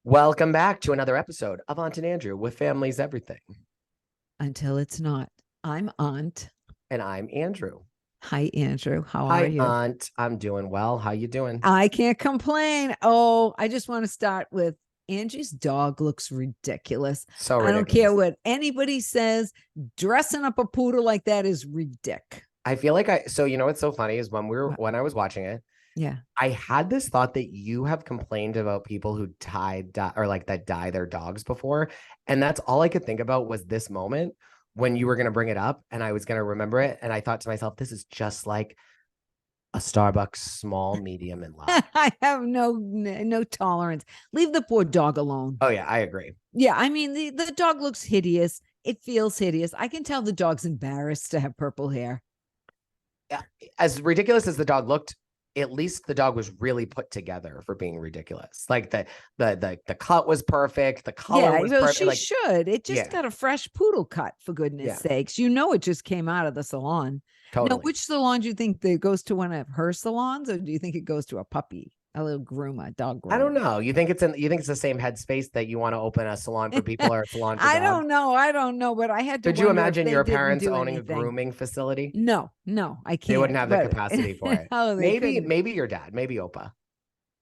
Welcome back to another episode of Aunt and Andrew with Family's Everything. Until it's not. I'm Aunt. And I'm Andrew. Hi, Andrew. How Hi, are you? Aunt. I'm doing well. How you doing? I can't complain. Oh, I just want to start with Angie's dog looks ridiculous. So ridiculous. I don't care what anybody says. Dressing up a poodle like that is ridiculous. I feel like so you know what's so funny is when I was watching it, yeah, I had this thought that you have complained about people who die their dogs before. And that's all I could think about was this moment when you were going to bring it up and I was going to remember it. And I thought to myself, this is just like a Starbucks small, medium, and large. I have no tolerance. Leave the poor dog alone. Oh, yeah, I agree. Yeah, I mean, the dog looks hideous. It feels hideous. I can tell the dog's embarrassed to have purple hair. As ridiculous as the dog looked, at least the dog was really put together for being ridiculous. Like the cut was perfect. The color was perfect. She should. It just got a fresh poodle cut, for goodness sakes. You know, it just came out of the salon. Totally. Now, which salon do you think that goes to one of her salons, or do you think it goes to a puppy, a little groomer, dog groomer? I don't know. You think it's the same headspace that you want to open a salon for people or a salon for dogs? I don't know, but I had to. Could you imagine your parents owning a grooming facility? No, I can't. They wouldn't have the capacity for it. Maybe your dad, maybe Opa.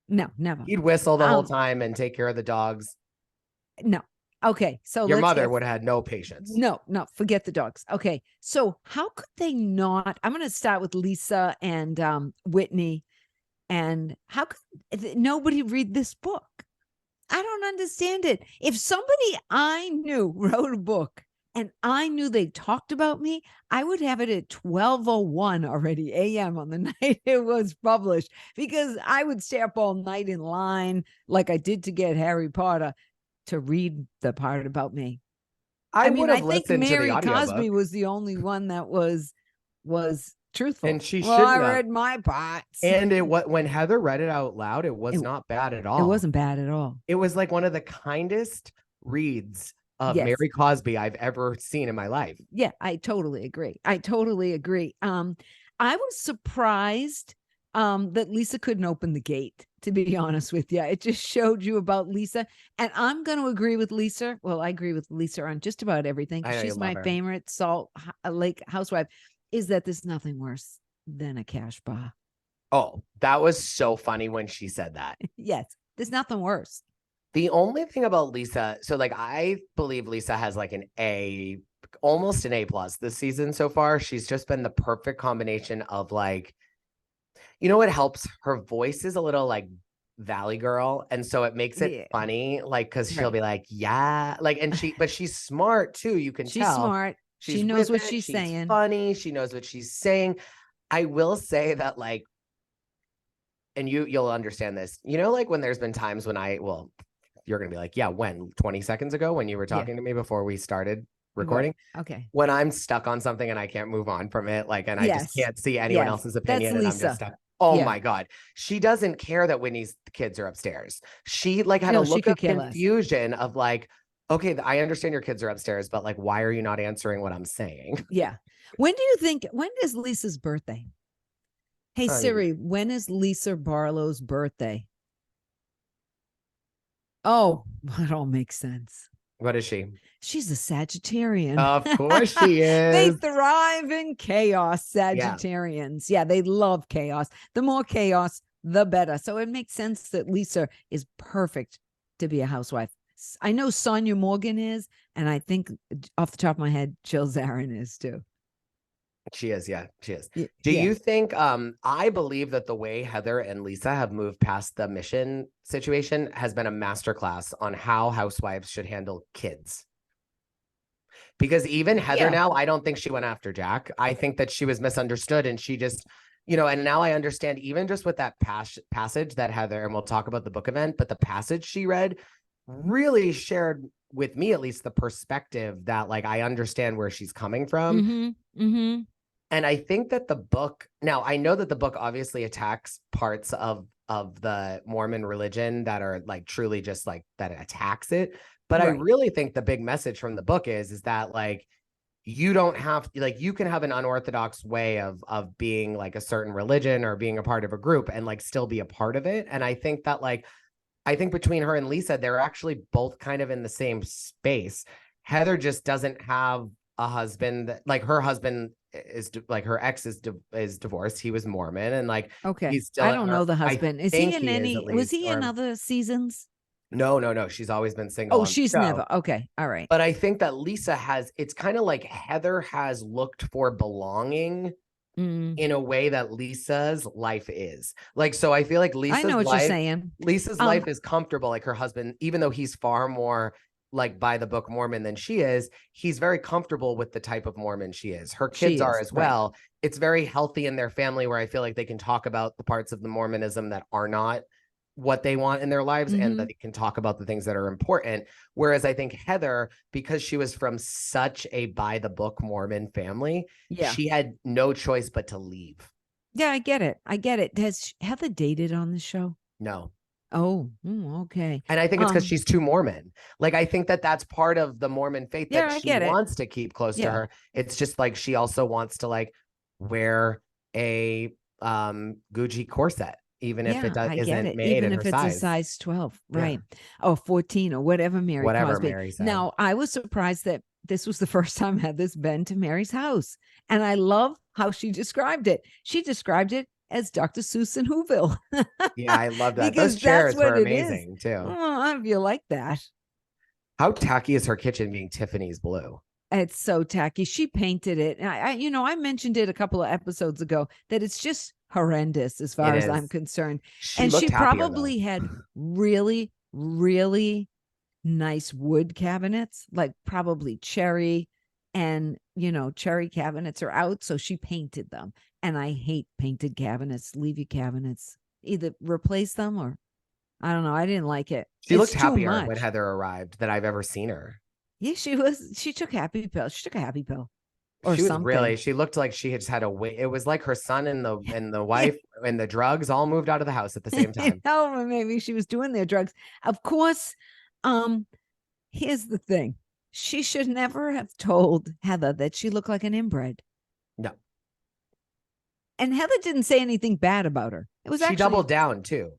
No, never. He'd whistle the whole time and take care of the dogs. No. Okay, so your mother would have had no patience. No, forget the dogs. Okay, so how could they not? I'm going to start with Lisa and Whitney. And how could nobody read this book? I don't understand it. If somebody I knew wrote a book and I knew they talked about me, I would have it at 12:01 already a.m. on the night it was published, because I would stay up all night in line like I did to get Harry Potter to read the part about me. I think Mary Cosby was the only one that was truthful. And she I read my parts. And when Heather read it out loud, it was not bad at all. It wasn't bad at all. It was like one of the kindest reads of Mary Cosby I've ever seen in my life. Yeah, I totally agree. I was surprised that Lisa couldn't open the gate, to be honest with you. It just showed you about Lisa. And I'm going to agree with Lisa. Well, I agree with Lisa on just about everything. She's my favorite Salt Lake housewife. Is that there's nothing worse than a cash bar. Oh, that was so funny when she said that. Yes, there's nothing worse. The only thing about Lisa, so like I believe Lisa has like almost an A+ this season so far. She's just been the perfect combination of like, you know what helps? Her voice is a little like Valley Girl, and so it makes it funny, like because she'll be like, yeah, like, and but she's smart too. You can tell she's smart. She knows what she's saying. Funny. She knows what she's saying. I will say that, like, and you'll understand this. You know, like when there's been times when you're gonna be like, yeah, when 20 seconds ago when you were talking to me before we started recording. Okay. When I'm stuck on something and I can't move on from it, like, and I just can't see anyone else's opinion, and I'm just stuck. Oh my God. She doesn't care that Whitney's kids are upstairs. She like had a look of confusion of like, okay, I understand your kids are upstairs, but like, why are you not answering what I'm saying? Yeah. When is Lisa's birthday? Hey, Siri, when is Lisa Barlow's birthday? Oh, it all makes sense. What is she? She's a Sagittarian. Of course she is. They thrive in chaos, Sagittarians. Yeah, they love chaos. The more chaos, the better. So it makes sense that Lisa is perfect to be a housewife. I know Sonia Morgan is, and I think off the top of my head, Jill Zarin is too. She is, yeah, she is. Do you think, I believe that the way Heather and Lisa have moved past the mission situation has been a masterclass on how housewives should handle kids. Because even Heather now, I don't think she went after Jack. I think that she was misunderstood, and she just, you know, and now I understand even just with that passage that Heather, and we'll talk about the book event, but the passage she read really shared with me, at least, the perspective that like I understand where she's coming from. And I think that the book, now I know that the book obviously attacks parts of the Mormon religion that are like truly just like that attacks it, but I really think the big message from the book is that like you don't have, like, you can have an unorthodox way of being like a certain religion or being a part of a group and like still be a part of it. And I think that like I think between her and Lisa, they're actually both kind of in the same space. Heather just doesn't have a husband that, like, her husband is like, her ex is divorced. He was Mormon, and like, Okay. he's still I don't know the husband. Is he in any, was he in other seasons? No. She's always been single. Oh, she's never. Okay. All right. But I think that Lisa it's kind of like Heather has looked for belonging in a way that Lisa's life is. Like, so I feel like I know what you're saying. Lisa's life is comfortable. Like, her husband, even though he's far more like by the book Mormon than she is, he's very comfortable with the type of Mormon she is. Her kids are as well. Right. It's very healthy in their family, where I feel like they can talk about the parts of the Mormonism that are not what they want in their lives, and that they can talk about the things that are important. Whereas I think Heather, because she was from such a by the book Mormon family, she had no choice but to leave. Yeah, I get it. Has Heather dated on the show? No. Oh, okay. And I think it's because she's too Mormon. Like, I think that that's part of the Mormon faith that she wants to keep close to her. It's just like, she also wants to like wear a Gucci corset, even if it isn't made even in if her it's size. a size 12, right? Or 14 or whatever Mary said. Now, I was surprised that this was the first time Heather's been to Mary's house. And I love how she described it. She described it as Dr. Seuss and Whoville. Yeah, I love that. Because those chairs were amazing too. Oh, I feel like that. How tacky is her kitchen being Tiffany's blue? It's so tacky. She painted it. I mentioned it a couple of episodes ago that it's just horrendous as far as I'm concerned. She probably had really, really nice wood cabinets, like probably cherry, and cherry cabinets are out. So she painted them. And I hate painted cabinets. Leave your cabinets. Either replace them or I don't know. I didn't like it. She looked happier when Heather arrived than I've ever seen her. Yeah, she was. She took happy pill. She took a happy pill. Or she was something. Really, she looked like she had just had a wait. It was like her son and the wife and the drugs all moved out of the house at the same time. Maybe she was doing their drugs. Of course, here's the thing. She should never have told Heather that she looked like an inbred. No. And Heather didn't say anything bad about her. It was she doubled down too.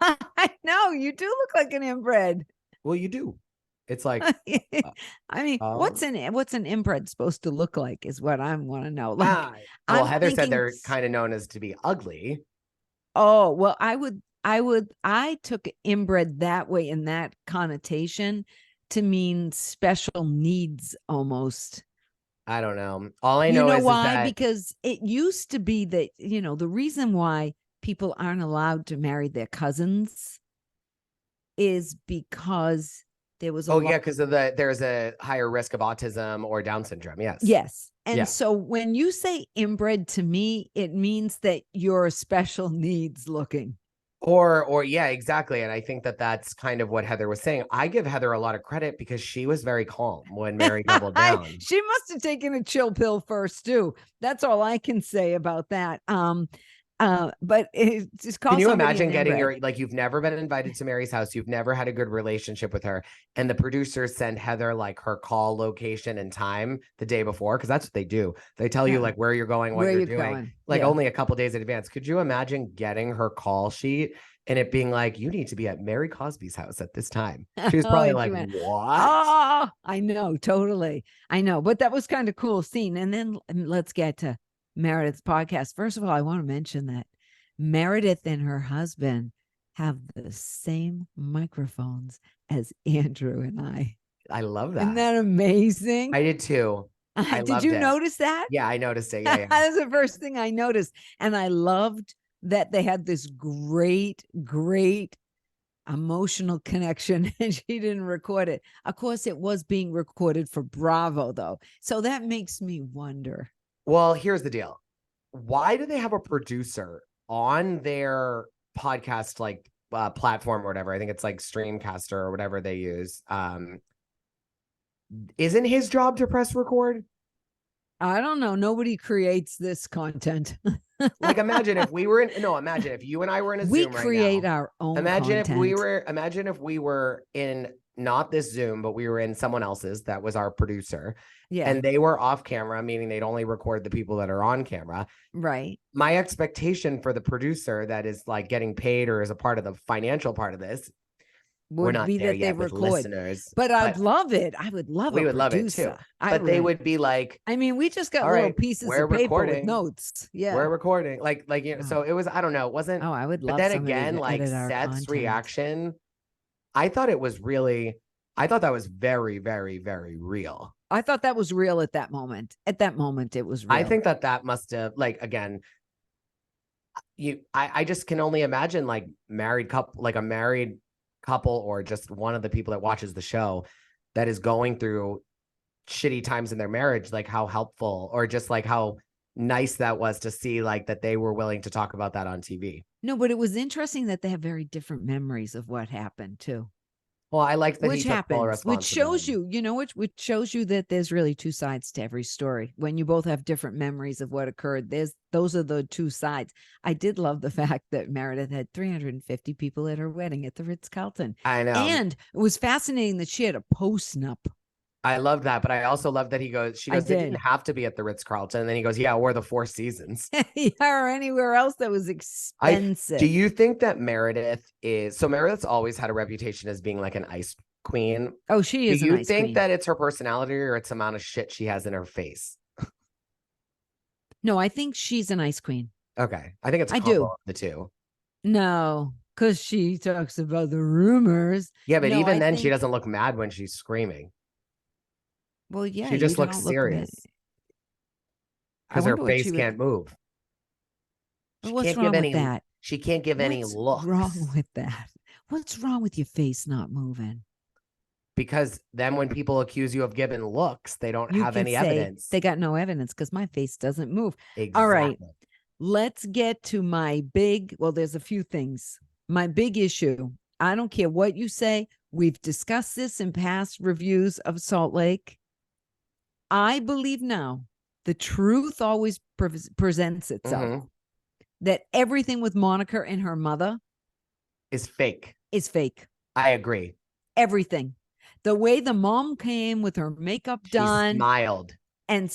I know, you do look like an inbred. Well, you do. It's like, I mean, what's an inbred supposed to look like is what I want to know. Like, well, Heather said they're kind of known as to be ugly. Oh, well, I took inbred that way, in that connotation, to mean special needs almost. I don't know. All I know is why? Because it used to be that, the reason why people aren't allowed to marry their cousins is because there was because there's a higher risk of autism or Down syndrome. Yes. And so when you say inbred, to me, it means that you're special needs looking. Or yeah, exactly. And I think that that's kind of what Heather was saying. I give Heather a lot of credit because she was very calm when Mary doubled down. She must have taken a chill pill first too. That's all I can say about that. But it's just can you imagine getting you've never been invited to Mary's house, you've never had a good relationship with her, and the producers send Heather like her call location and time the day before, because that's what they do. They tell you like where you're going, what you're doing, only a couple days in advance. Could you imagine getting her call sheet and it being like, you need to be at Mary Cosby's house at this time? She was probably what? Oh, I know, totally. I know, but that was kind of cool scene. And then let's get to Meredith's podcast. First of all, I want to mention that Meredith and her husband have the same microphones as Andrew and I. I love that. Isn't that amazing? I did too. Did you notice that? Yeah, I noticed it. Yeah. That was the first thing I noticed. And I loved that they had this great emotional connection, and she didn't record it. Of course, it was being recorded for Bravo, though. So that makes me wonder. Well, here's the deal. Why do they have a producer on their podcast, platform or whatever? I think it's like Streamcaster or whatever they use. Isn't his job to press record? I don't know. Nobody creates this content. Imagine if you and I were in a Zoom right now. We create our own content. Imagine if we were in not this Zoom, but we were in someone else's that was our producer. Yeah. And they were off camera, meaning they'd only record the people that are on camera. Right. My expectation for the producer that is like getting paid or is a part of the financial part of this would be there that they yet with record. Listeners, but I'd love it. I would love we a would love it too. producer. But they would be like, I mean, we just got all little right, pieces we're of paper with recording. notes. Yeah. We're recording. Like, you know, Oh. so it was, I don't know, it wasn't. Oh, I would But love then somebody again, to like edit our Seth's content. reaction, I thought it was really, I thought that was very, very, very real. I thought that was real at that moment. At that moment, it was real. I think that must have, like, again, I just can only imagine like married couple, like a married couple, or just one of the people that watches the show that is going through shitty times in their marriage, like how helpful or just like how nice that was to see, like that they were willing to talk about that on TV. No, but it was interesting that they have very different memories of what happened too. Well, I like that Which he took full happens, which shows responsibility. you, which shows you that there's really two sides to every story. When you both have different memories of what occurred, those are the two sides. I did love the fact that Meredith had 350 people at her wedding at the Ritz-Carlton. I know. And it was fascinating that she had a post-nup. I love that, but I also love that she goes, they didn't have to be at the Ritz-Carlton. And then he goes, yeah, or the Four Seasons. Yeah, or anywhere else that was expensive. Do you think that Meredith Meredith's always had a reputation as being like an ice queen? Oh, she is. Do you think that it's her personality or it's the amount of shit she has in her face? No, I think she's an ice queen. Okay. I think it's a combo of the two. No, because she talks about the rumors. Yeah, but even then, she doesn't look mad when she's screaming. Well, yeah. She just looks serious. Because her face can't move. What's wrong with that? She can't give any looks. What's wrong with that? What's wrong with your face not moving? Because then when people accuse you of giving looks, they don't have any evidence. They got no evidence because my face doesn't move. Exactly. All right. Let's get to my there's a few things. My big issue. I don't care what you say. We've discussed this in past reviews of Salt Lake. I believe now the truth always presents itself. Mm-hmm. That everything with Monica and her mother is fake. I agree. Everything. The way the mom came with her makeup done. Smiled. The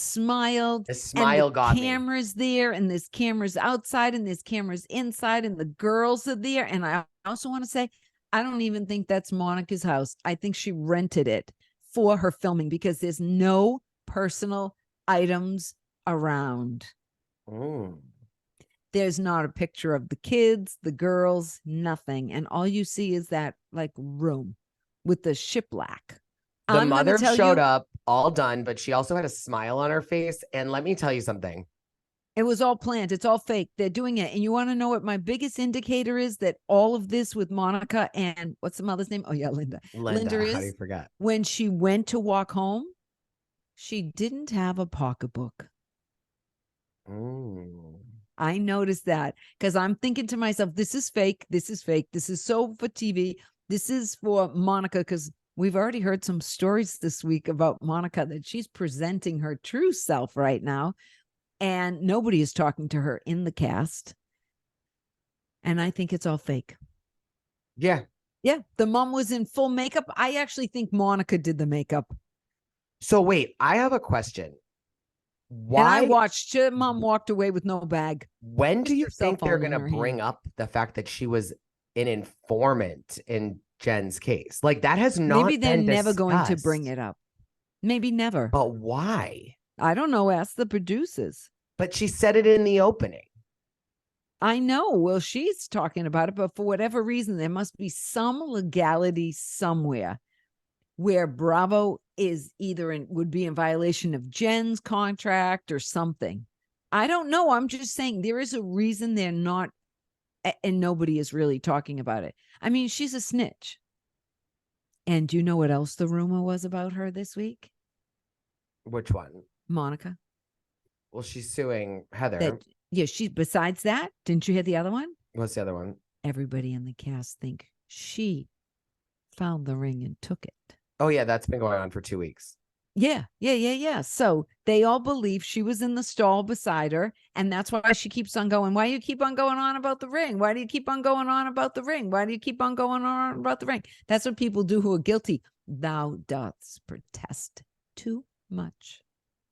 smile got me. Cameras there, and there's cameras outside, and there's cameras inside, and the girls are there. And I also want to say, I don't even think that's Monica's house. I think she rented it for her filming because there's no personal items around. There's not a picture of the kids, the girls, nothing. And all you see is that like room with the shiplack. The mother showed up all done, but she also had a smile on her face. And let me tell you something. It was all planned. It's all fake. They're doing it. And you want to know what my biggest indicator is that all of this with Monica and what's the mother's name? Oh, yeah, Linda. Linda is, how do you forget? When she went to walk home, she didn't have a pocketbook. I noticed that because I'm thinking to myself, this is fake. This is fake. This is so for TV. This is for Monica because we've already heard some stories this week about Monica that she's presenting her true self right now. And nobody is talking to her in the cast. And I think it's all fake. Yeah. Yeah. The mom was in full makeup. I actually think Monica did the makeup. So wait, I have a question. Why? And I watched mom walked away with no bag. When do you think they're going to bring up the fact that she was an informant in Jen's case? Like that has not Maybe they're been never discussed. Going to bring it up. Maybe never. But why? I don't know. Ask the producers. But she said it in the opening. I know. Well, she's talking about it, but for whatever reason, there must be some legality somewhere where Bravo is would be in violation of Jen's contract or something. I don't know. I'm just saying there is a reason they're not, and nobody is really talking about it. I mean, she's a snitch. And do you know what else the rumor was about her this week? Which one? Monica. Well, she's suing Heather. Besides that, didn't you hear the other one? What's the other one? Everybody in the cast think she found the ring and took it. Oh, yeah, that's been going on for 2 weeks. Yeah. So they all believe she was in the stall beside her, and that's why she keeps on going. Why do you keep on going on about the ring? Why do you keep on going on about the ring? Why do you keep on going on about the ring? That's what people do who are guilty. Thou dost protest too much.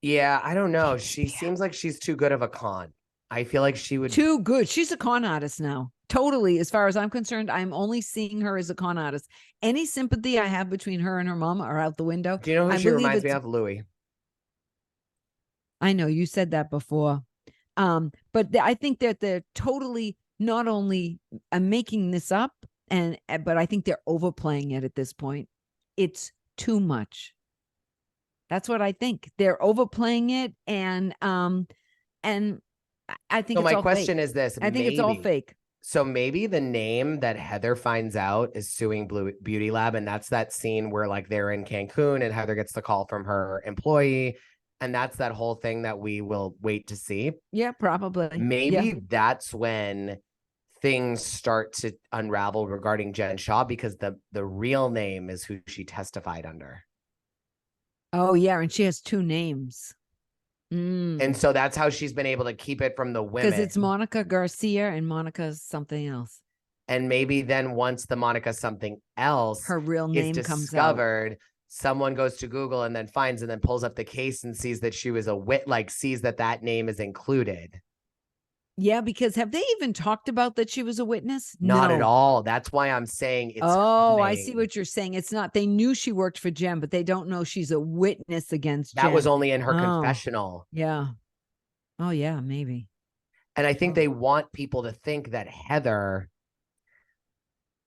Yeah, I don't know. She seems like she's too good of a con. I feel like she would. Too good. She's a con artist now. Totally. As far as I'm concerned, I'm only seeing her as a con artist. Any sympathy I have between her and her mom are out the window. Do you know who I she believe reminds me of? Louis. I know you said that before. But I think that they're totally not only making this up, but I think they're overplaying it at this point. It's too much. That's what I think. They're overplaying it, and I think So it's my all question fake. is this: I think it's all fake. So maybe the name that Heather finds out is suing Beauty Lab, and that's that scene where like they're in Cancun and Heather gets the call from her employee, and that's that whole thing that we will wait to see. Yeah, probably. Maybe that's when things start to unravel regarding Jen Shaw, because the real name is who she testified under. Oh yeah, and she has two names. And so that's how she's been able to keep it from the women. Because it's Monica Garcia and Monica's something else. And maybe then once the Monica something else, her real name is comes discovered, someone goes to Google and then finds and then pulls up the case and sees that she was sees that name is included. Yeah, because have they even talked about that she was a witness? Not at all. That's why I'm saying it's coming. I see what you're saying. It's not, they knew she worked for Jen, but they don't know she's a witness against Jen. That was only in her confessional. Yeah. Oh yeah, maybe. And I think they want people to think that Heather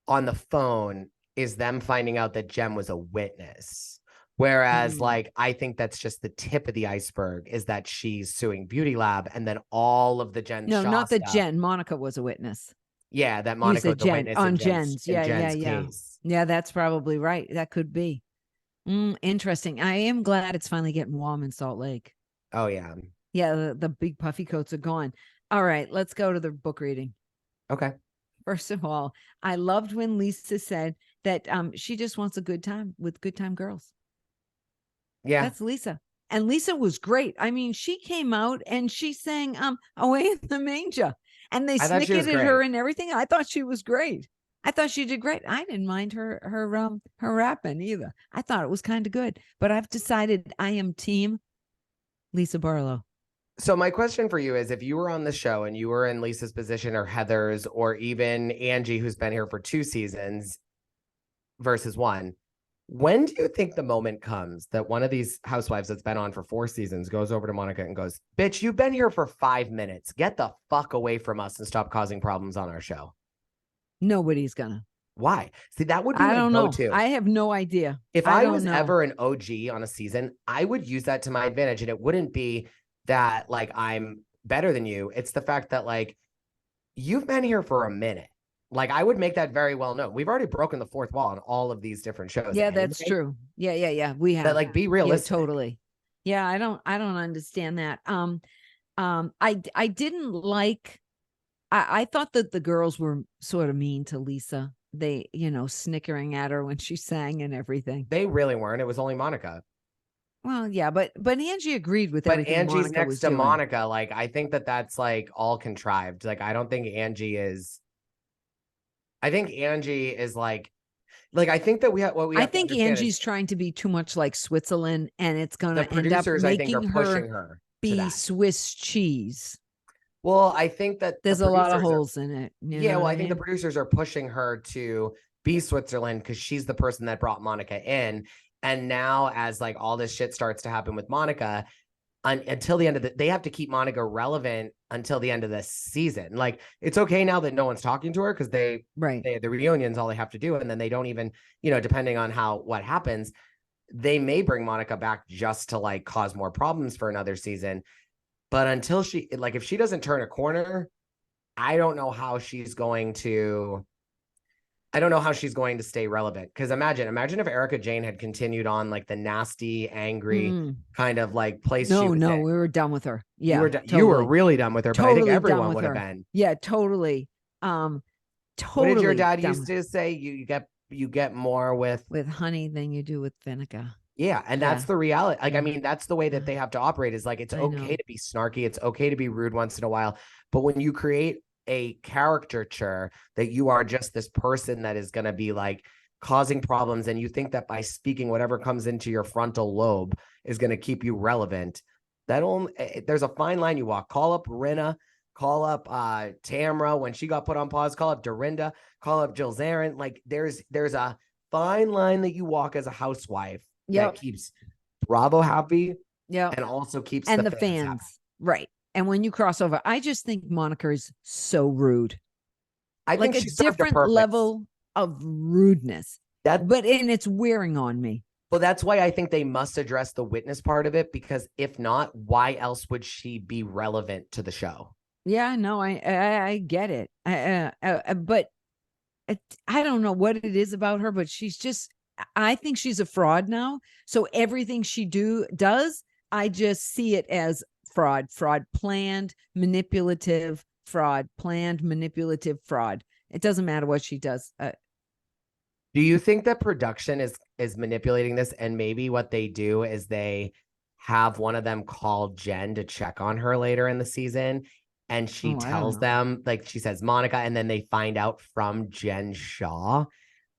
on the phone is them finding out that Jen was a witness. Whereas like, I think that's just the tip of the iceberg, is that she's suing Beauty Lab, and then all of the Jen Shaw not that stuff. Jen, Monica was a witness. Yeah, that Monica was a witness on Jen's case. Yeah, that's probably right. That could be. Interesting. I am glad it's finally getting warm in Salt Lake. Oh yeah. Yeah, the big puffy coats are gone. All right, let's go to the book reading. Okay. First of all, I loved when Lisa said that she just wants a good time with good time girls. Yeah. That's Lisa. And Lisa was great. I mean, she came out and she sang Away in the Manger. And they snickered at her and everything. I thought she was great. I thought she did great. I didn't mind her rapping either. I thought it was kind of good. But I've decided I am team Lisa Barlow. So my question for you is, if you were on the show and you were in Lisa's position, or Heather's, or even Angie, who's been here for 2 seasons versus 1, when do you think the moment comes that one of these housewives that's been on for 4 seasons goes over to Monica and goes, bitch, you've been here for 5 minutes. Get the fuck away from us and stop causing problems on our show? Nobody's gonna. Why? See, that would be I don't know. I have no idea. If I was ever an OG on a season, I would use that to my advantage. And it wouldn't be that like I'm better than you. It's the fact that like you've been here for a minute. Like I would make that very well known. We've already broken the 4th wall on all of these different shows. Yeah, that's true. Yeah. We have. But like, be realistic. Yeah, totally. Yeah, I don't understand that. I didn't like. I thought that the girls were sort of mean to Lisa. They, snickering at her when she sang and everything. They really weren't. It was only Monica. Well, yeah, but Angie agreed with everything. But Angie's Monica next to doing. Monica. Like, I think that's like all contrived. Like, I don't think Angie is. I think Angie is like I think that I think Angie's trying to be too much like Switzerland, and it's going to end up making her be Swiss cheese. Well, I think that there's a lot of holes in it. I think the producers are pushing her to be Switzerland because she's the person that brought Monica in. And now as like all this shit starts to happen with Monica, until the end of they have to keep Monica relevant until the end of this season. Like, it's okay now that no one's talking to her because the reunion's all they have to do. And then they don't even, depending on what happens, they may bring Monica back just to like cause more problems for another season. But until if she doesn't turn a corner, I don't know how she's going to stay relevant. Because imagine if Erica Jane had continued on like the nasty, angry kind of like place. No, we were done with her. Yeah, you were really done with her. Totally, but I think everyone would have been. Yeah, totally. Totally. What did your dad used to say? You get more with honey than you do with vinegar. Yeah, and that's the reality. Like, I mean, that's the way that they have to operate. Is like, it's okay to be snarky. It's okay to be rude once in a while. But when you create a caricature that you are just this person that is going to be like causing problems, and you think that by speaking whatever comes into your frontal lobe is going to keep you relevant, there's a fine line you walk. Call up Rinna, Call up Tamra when she got put on pause. Call up Dorinda. Call up Jill Zarin. Like there's a fine line that you walk as a housewife that keeps Bravo happy. Yeah. And also keeps the fans happy. Right. And when you cross over, I just think Monica is so rude. I think a different level of rudeness. But it's wearing on me. Well, that's why I think they must address the witness part of it, because if not, why else would she be relevant to the show? Yeah, no, I get it. But I don't know what it is about her, but I think she's a fraud now. So everything she does, I just see it as fraud, planned, manipulative, fraud. It doesn't matter what she does. Do you think that production is manipulating this, and maybe what they do is they have one of them call Jen to check on her later in the season, and she tells them, like she says Monica, and then they find out from Jen Shaw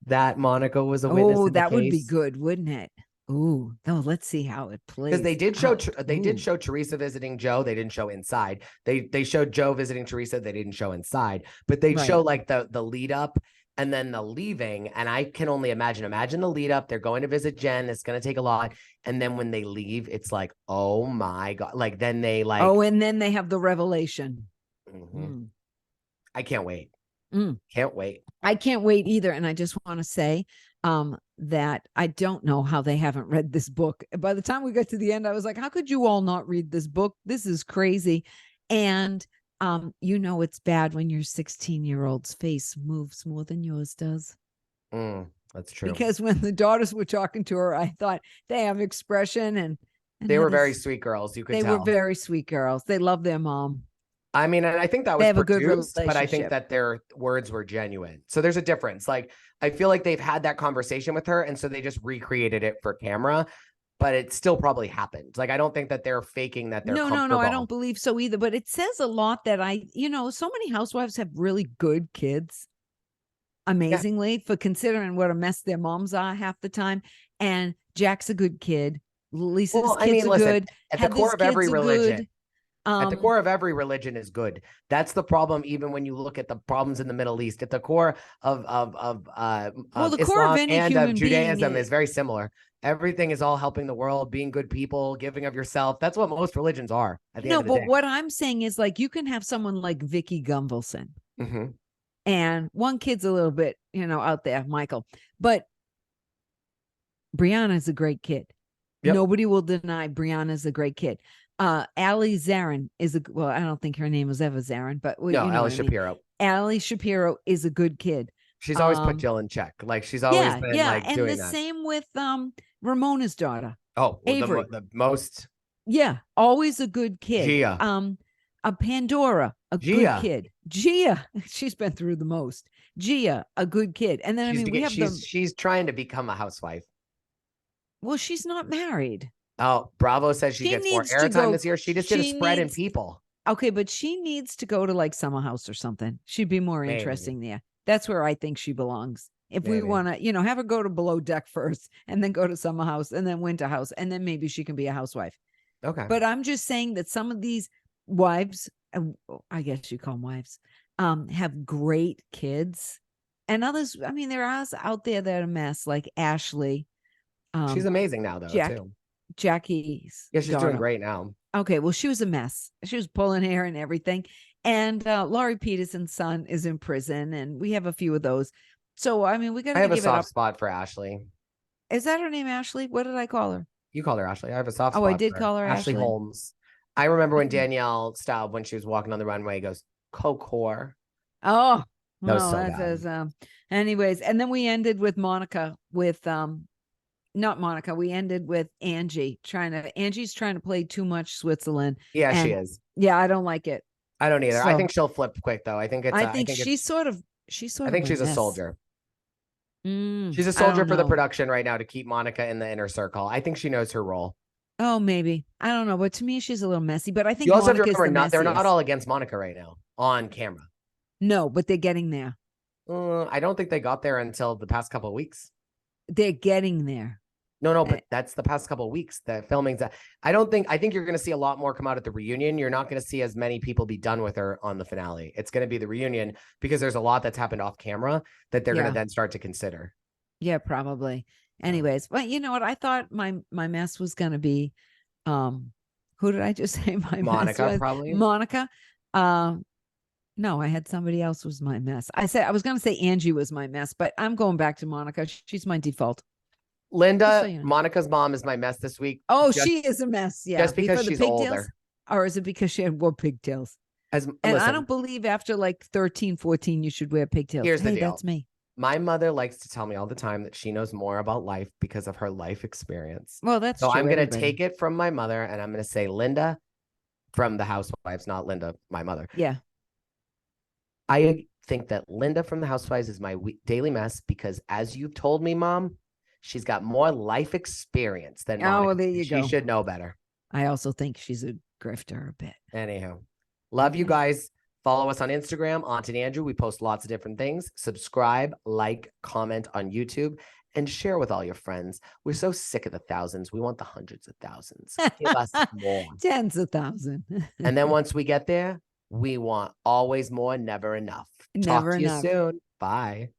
that Monica was a witness. Oh, that would be good, wouldn't it? Oh, no, let's see how it plays. Because they did show Teresa visiting Joe. They didn't show inside. They showed Joe visiting Teresa. They didn't show inside, but they show like the lead up and then the leaving. And I can only imagine the lead up. They're going to visit Jen. It's going to take a lot. And then when they leave, it's like, oh my God. Like then they like. Oh, and then they have the revelation. I can't wait. Can't wait. I can't wait either. And I just want to say that I don't know how they haven't read this book. By the time we got to the end, I was like, how could you all not read this book? This is crazy. And it's bad when your 16-year-old's face moves more than yours does. That's true. Because when the daughters were talking to her, I thought they have expression and they were very sweet girls. You could tell. They were very sweet girls. They love their mom. I mean, and I think that was produced, but I think that their words were genuine. So there's a difference. Like, I feel like they've had that conversation with her, and so they just recreated it for camera, but it still probably happened. Like, I don't think that they're faking that they're comfortable. No, I don't believe so either. But it says a lot that so many housewives have really good kids, amazingly, for considering what a mess their moms are half the time. And Jack's a good kid. Lisa's kids are good. At the core of every religion. At the core of every religion is good. That's the problem. Even when you look at the problems in the Middle East, at the core of the Islam core of any and human of Judaism is very similar. Everything is all helping the world, being good people, giving of yourself. That's what most religions are. At the end of the day. What I'm saying is, like, you can have someone like Vicky Gunvalson, and one kid's a little bit, out there, Michael, but Brianna's a great kid. Yep. Nobody will deny Brianna's a great kid. Ali Zarin is I don't think her name was ever Zarin, but Ali Shapiro. Ali Shapiro is a good kid. She's always put Jill in check. Like, she's always been doing that. And the same with Ramona's daughter. Oh, Avery. The most. Yeah, always a good kid. Gia. A Pandora, good kid. Gia, she's been through the most. Gia, a good kid. And then she's trying to become a housewife. Well, she's not married. Oh, Bravo says she gets more airtime this year. She just did a spread in People. Okay, but she needs to go to like Summer House or something. She'd be more interesting there. That's where I think she belongs. If we want to, have her go to Below Deck first and then go to Summer House and then Winter House, and then maybe she can be a housewife. Okay. But I'm just saying that some of these wives, I guess you call them wives, have great kids. And others, I mean, there are out there that are a mess, like Ashley. She's amazing now, though, too. Jackie's she's doing great now. Okay, well, she was a mess. She was pulling hair and everything. And Laurie Peterson's son is in prison, and we have a few of those. So, I mean, we got to give it up. I have a soft spot for Ashley. Is that her name, Ashley? What did I call her? You called her Ashley. I have a soft spot. Oh, I did call her Ashley Holmes. I remember when Danielle Staub, when she was walking on the runway, goes, Cocor. Oh, that was so bad. Anyways, and then we ended with Monica not Monica. We ended with Angie Angie's trying to play too much Switzerland. Yeah, she is. Yeah, I don't like it. I don't either. So, I think she'll flip quick though. I think she's sort of. I think she's a soldier. She's a soldier for the production right now to keep Monica in the inner circle. I think she knows her role. Oh, maybe. I don't know, but to me, she's a little messy. But I think you also have to remember, they're not all against Monica right now on camera. No, but they're getting there. I don't think they got there until the past couple of weeks. They're getting there. No, but that's the past couple of weeks. The filming's I think you're going to see a lot more come out at the reunion. You're not going to see as many people be done with her on the finale. It's going to be the reunion because there's a lot that's happened off camera that they're going to then start to consider. Yeah, probably. Anyways, well, you know what? I thought my mess was going to be, who did I just say my Monica mess was? probably. Monica. No, I had somebody else was my mess. I was going to say Angie was my mess, but I'm going back to Monica. She's my default. Linda, so you know. Monica's mom is my mess this week. Oh, she is a mess. Yeah. Just because she's older. Or is it because she had wore pigtails? Listen, I don't believe after like 13, 14, you should wear pigtails. Here's the deal. That's me. My mother likes to tell me all the time that she knows more about life because of her life experience. Well, that's so true. I'm going to take it from my mother and I'm going to say Linda from the Housewives, not Linda, my mother. Yeah. I think that Linda from the Housewives is my daily mess because as you've told me, Mom, she's got more life experience than Monica. Oh, well, there you go. She should know better. I also think she's a grifter a bit. Anyhow, love you guys. Follow us on Instagram, Aunt and Andrew. We post lots of different things. Subscribe, like, comment on YouTube, and share with all your friends. We're so sick of the thousands. We want the hundreds of thousands. Give us more. Tens of thousands. And then once we get there, we want always more, never enough. Talk to you soon. Bye.